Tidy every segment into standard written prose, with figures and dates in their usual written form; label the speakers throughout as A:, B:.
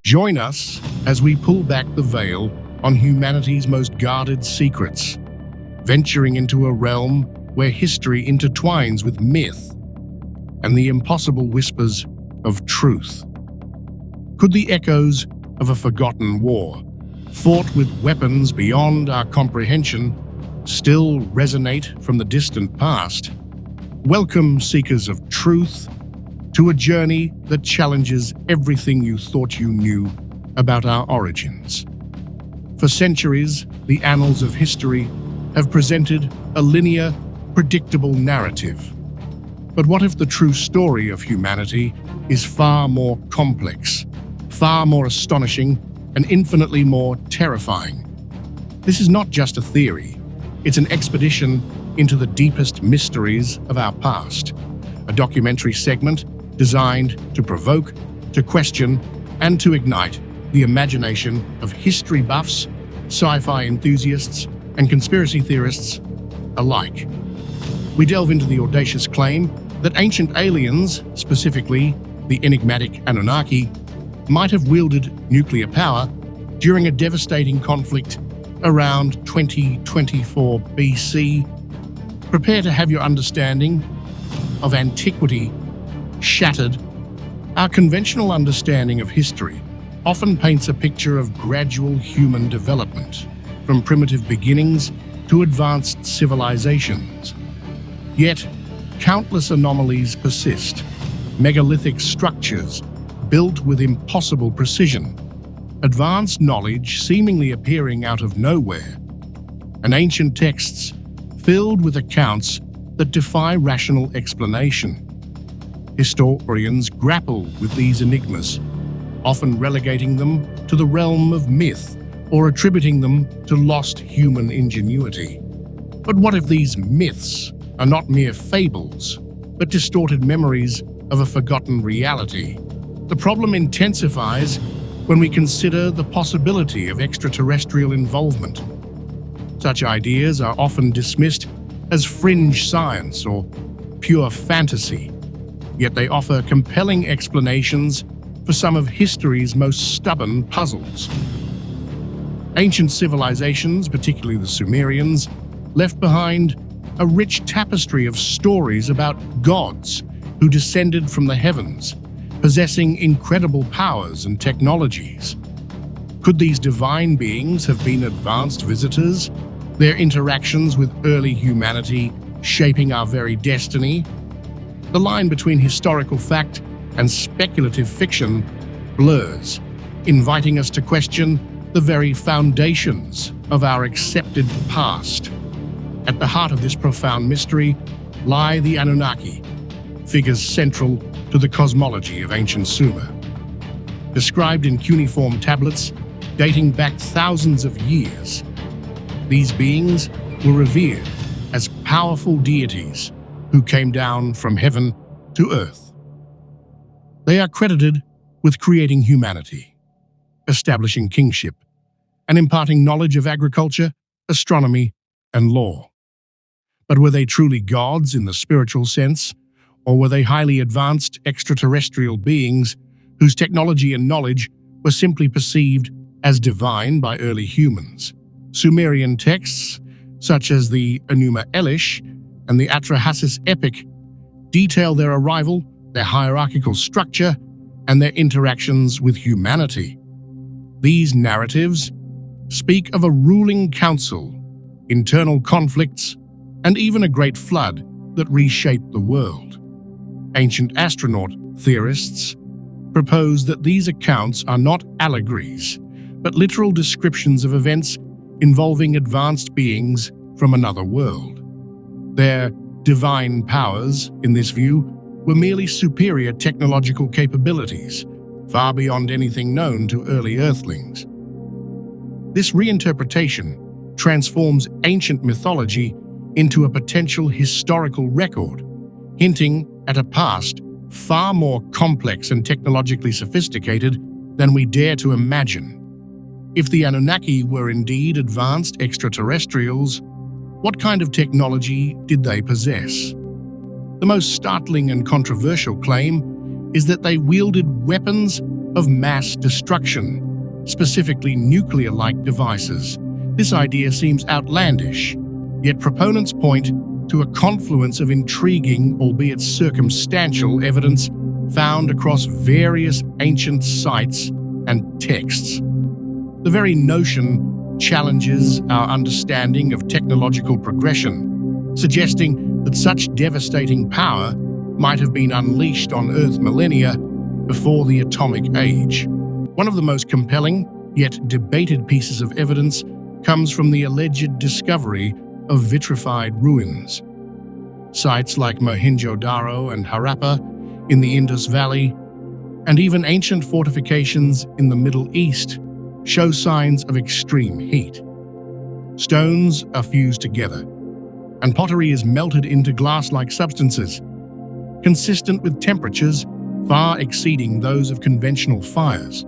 A: Join us as we pull back the veil on humanity's most guarded secrets, venturing into a realm where history intertwines with myth and the impossible whispers of truth. Could the echoes of a forgotten war, fought with weapons beyond our comprehension, still resonate from the distant past? Welcome, seekers of truth, to a journey that challenges everything you thought you knew about our origins. For centuries, the annals of history have presented a linear, predictable narrative. But what if the true story of humanity is far more complex, far more astonishing, and infinitely more terrifying? This is not just a theory. It's an expedition into the deepest mysteries of our past. A documentary segment designed to provoke, to question, and to ignite the imagination of history buffs, sci-fi enthusiasts, and conspiracy theorists alike. We delve into the audacious claim that ancient aliens, specifically the enigmatic Anunnaki, might have wielded nuclear power during a devastating conflict around 2024 BC. Prepare to have your understanding of antiquity shattered. Our conventional understanding of history often paints a picture of gradual human development, from primitive beginnings to advanced civilizations. Yet, countless anomalies persist. Megalithic structures built with impossible precision, advanced knowledge seemingly appearing out of nowhere, and ancient texts filled with accounts that defy rational explanation. Historians grapple with these enigmas, often relegating them to the realm of myth or attributing them to lost human ingenuity. But what if these myths are not mere fables, but distorted memories of a forgotten reality? The problem intensifies when we consider the possibility of extraterrestrial involvement. Such ideas are often dismissed as fringe science or pure fantasy, yet they offer compelling explanations for some of history's most stubborn puzzles. Ancient civilizations, particularly the Sumerians, left behind a rich tapestry of stories about gods who descended from the heavens, possessing incredible powers and technologies. Could these divine beings have been advanced visitors, their interactions with early humanity shaping our very destiny? The line between historical fact and speculative fiction blurs, inviting us to question the very foundations of our accepted past. At the heart of this profound mystery lie the Anunnaki, figures central to the cosmology of ancient Sumer. Described in cuneiform tablets dating back thousands of years, these beings were revered as powerful deities who came down from heaven to earth. They are credited with creating humanity, establishing kingship, and imparting knowledge of agriculture, astronomy, and law. But were they truly gods in the spiritual sense, or were they highly advanced extraterrestrial beings whose technology and knowledge were simply perceived as divine by early humans? Sumerian texts, such as the Enuma Elish and the Atrahasis epic, detail their arrival, their hierarchical structure, and their interactions with humanity. These narratives speak of a ruling council, internal conflicts, and even a great flood that reshaped the world. Ancient astronaut theorists propose that these accounts are not allegories, but literal descriptions of events involving advanced beings from another world. Their divine powers, in this view, were merely superior technological capabilities, far beyond anything known to early Earthlings. This reinterpretation transforms ancient mythology into a potential historical record, hinting at a past far more complex and technologically sophisticated than we dare to imagine. If the Anunnaki were indeed advanced extraterrestrials, what kind of technology did they possess? The most startling and controversial claim is that they wielded weapons of mass destruction, specifically nuclear-like devices. This idea seems outlandish, yet proponents point to a confluence of intriguing, albeit circumstantial, evidence found across various ancient sites and texts. The very notion challenges our understanding of technological progression, suggesting that such devastating power might have been unleashed on Earth millennia before the atomic age. One of the most compelling, yet debated pieces of evidence comes from the alleged discovery of vitrified ruins. Sites like Mohenjo-Daro and Harappa in the Indus Valley, and even ancient fortifications in the Middle East, show signs of extreme heat. Stones are fused together, and pottery is melted into glass-like substances, consistent with temperatures far exceeding those of conventional fires.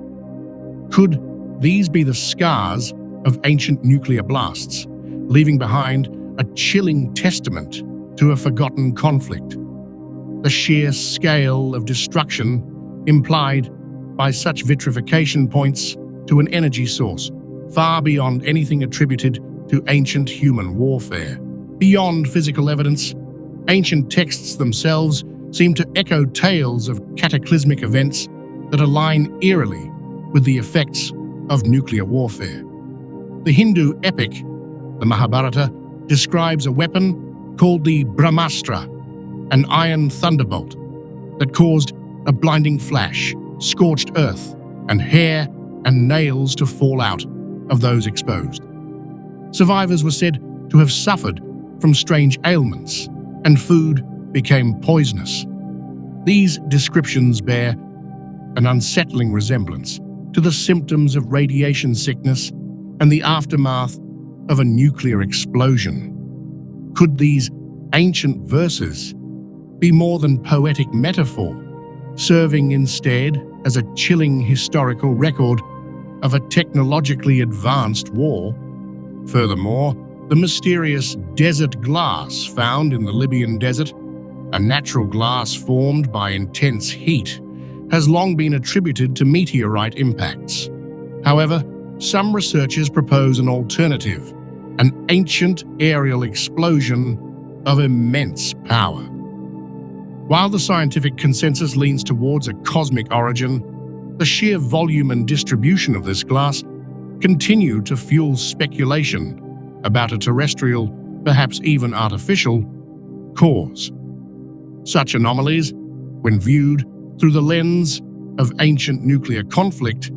A: Could these be the scars of ancient nuclear blasts, leaving behind a chilling testament to a forgotten conflict? The sheer scale of destruction implied by such vitrification points to an energy source far beyond anything attributed to ancient human warfare. Beyond physical evidence, ancient texts themselves seem to echo tales of cataclysmic events that align eerily with the effects of nuclear warfare. The Hindu epic, the Mahabharata, describes a weapon called the Brahmastra, an iron thunderbolt that caused a blinding flash, scorched earth, and hair and nails to fall out of those exposed. Survivors were said to have suffered from strange ailments, and food became poisonous. These descriptions bear an unsettling resemblance to the symptoms of radiation sickness and the aftermath of a nuclear explosion. Could these ancient verses be more than poetic metaphor, serving instead as a chilling historical record of a technologically advanced war? Furthermore, the mysterious desert glass found in the Libyan desert, a natural glass formed by intense heat, has long been attributed to meteorite impacts. However, some researchers propose an alternative, an ancient aerial explosion of immense power. While the scientific consensus leans towards a cosmic origin, the sheer volume and distribution of this glass continue to fuel speculation about a terrestrial, perhaps even artificial, cause. Such anomalies, when viewed through the lens of ancient nuclear conflict,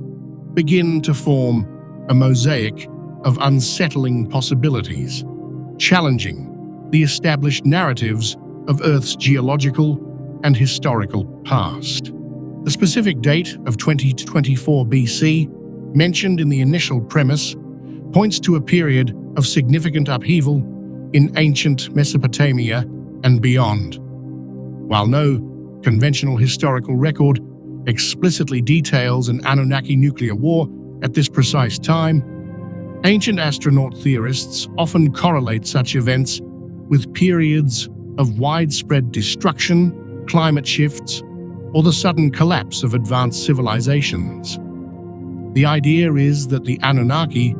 A: begin to form a mosaic of unsettling possibilities, challenging the established narratives of Earth's geological and historical past. The specific date of 2024 BC, mentioned in the initial premise, points to a period of significant upheaval in ancient Mesopotamia and beyond. While no conventional historical record explicitly details an Anunnaki nuclear war at this precise time, ancient astronaut theorists often correlate such events with periods of widespread destruction, climate shifts, or the sudden collapse of advanced civilizations. The idea is that the Anunnaki,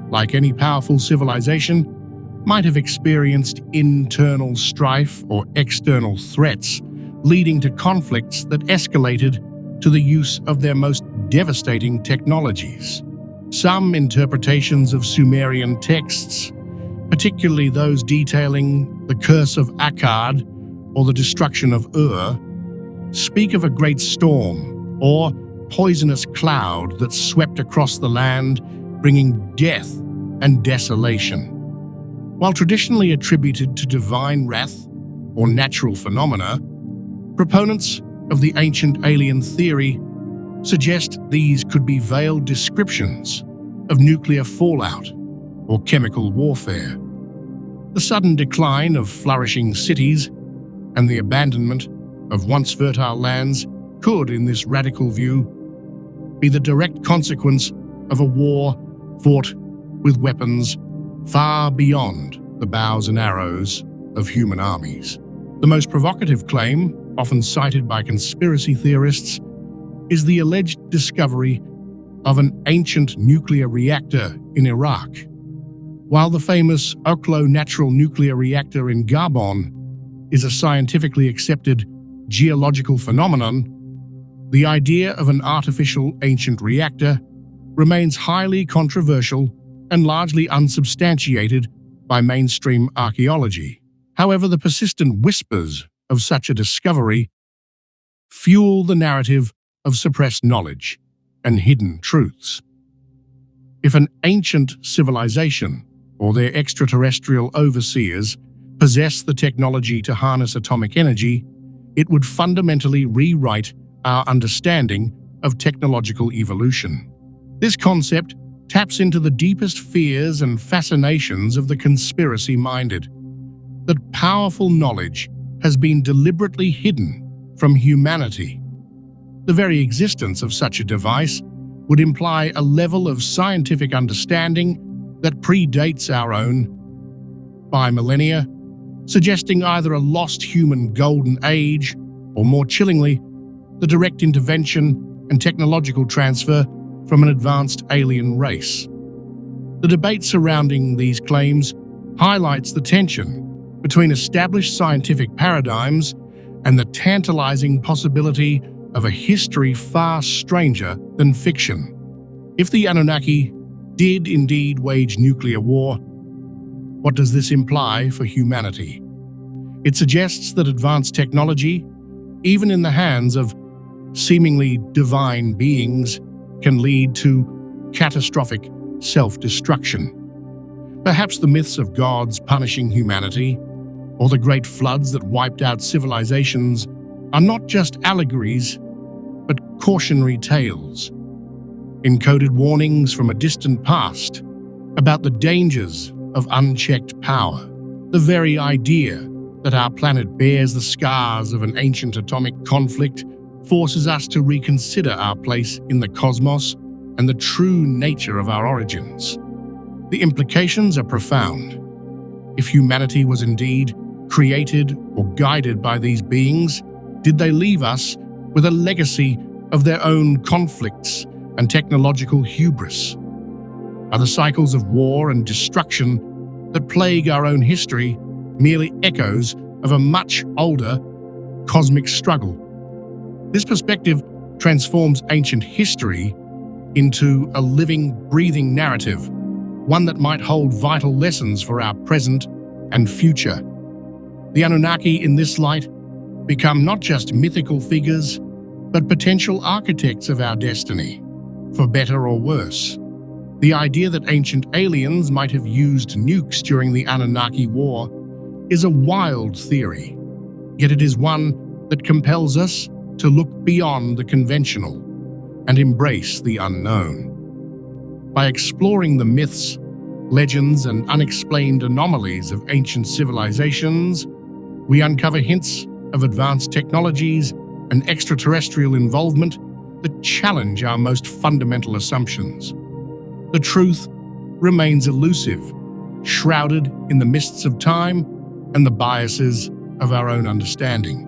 A: like any powerful civilization, might have experienced internal strife or external threats, leading to conflicts that escalated to the use of their most devastating technologies. Some interpretations of Sumerian texts, particularly those detailing the curse of Akkad or the destruction of Ur, speak of a great storm or poisonous cloud that swept across the land, bringing death and desolation. While traditionally attributed to divine wrath or natural phenomena, proponents of the ancient alien theory suggest these could be veiled descriptions of nuclear fallout or chemical warfare. The sudden decline of flourishing cities and the abandonment of once fertile lands could, in this radical view, be the direct consequence of a war fought with weapons far beyond the bows and arrows of human armies. The most provocative claim, often cited by conspiracy theorists, is the alleged discovery of an ancient nuclear reactor in Iraq. While the famous Oklo natural nuclear reactor in Gabon is a scientifically accepted geological phenomenon, the idea of an artificial ancient reactor remains highly controversial and largely unsubstantiated by mainstream archaeology. However, the persistent whispers of such a discovery fuel the narrative of suppressed knowledge and hidden truths. If an ancient civilization or their extraterrestrial overseers possess the technology to harness atomic energy, it would fundamentally rewrite our understanding of technological evolution. This concept taps into the deepest fears and fascinations of the conspiracy-minded, that powerful knowledge has been deliberately hidden from humanity. The very existence of such a device would imply a level of scientific understanding that predates our own by millennia, suggesting either a lost human golden age or, more chillingly, the direct intervention and technological transfer from an advanced alien race. The debate surrounding these claims highlights the tension between established scientific paradigms and the tantalizing possibility of a history far stranger than fiction. If the Anunnaki did indeed wage nuclear war, what does this imply for humanity? It suggests that advanced technology, even in the hands of seemingly divine beings, can lead to catastrophic self-destruction. Perhaps the myths of gods punishing humanity, or the great floods that wiped out civilizations, are not just allegories, but cautionary tales, encoded warnings from a distant past about the dangers of unchecked power. The very idea that our planet bears the scars of an ancient atomic conflict forces us to reconsider our place in the cosmos and the true nature of our origins. The implications are profound. If humanity was indeed created or guided by these beings, did they leave us with a legacy of their own conflicts and technological hubris? Are the cycles of war and destruction that plague our own history merely echoes of a much older cosmic struggle? This perspective transforms ancient history into a living, breathing narrative, one that might hold vital lessons for our present and future. The Anunnaki in this light become not just mythical figures, but potential architects of our destiny, for better or worse. The idea that ancient aliens might have used nukes during the Anunnaki War is a wild theory, yet it is one that compels us to look beyond the conventional and embrace the unknown. By exploring the myths, legends, and unexplained anomalies of ancient civilizations, we uncover hints of advanced technologies and extraterrestrial involvement that challenge our most fundamental assumptions. The truth remains elusive, shrouded in the mists of time and the biases of our own understanding.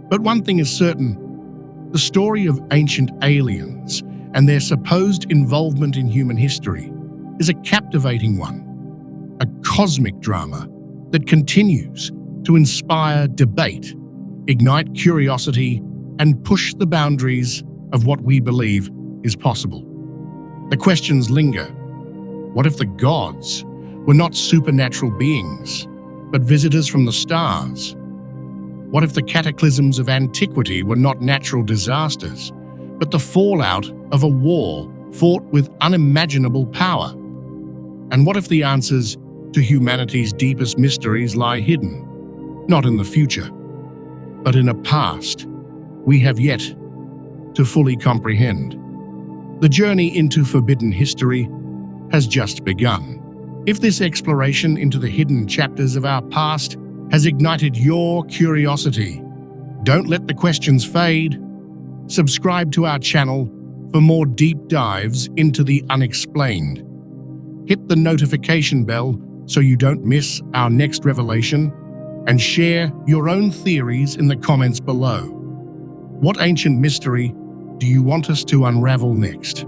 A: But one thing is certain: the story of ancient aliens and their supposed involvement in human history is a captivating one, a cosmic drama that continues to inspire debate, ignite curiosity, and push the boundaries of what we believe is possible. The questions linger. What if the gods were not supernatural beings, but visitors from the stars? What if the cataclysms of antiquity were not natural disasters, but the fallout of a war fought with unimaginable power? And what if the answers to humanity's deepest mysteries lie hidden, not in the future, but in a past we have yet to fully comprehend? The journey into forbidden history has just begun. If this exploration into the hidden chapters of our past has ignited your curiosity, don't let the questions fade. Subscribe to our channel for more deep dives into the unexplained. Hit the notification bell so you don't miss our next revelation, and share your own theories in the comments below. What ancient mystery do you want us to unravel next?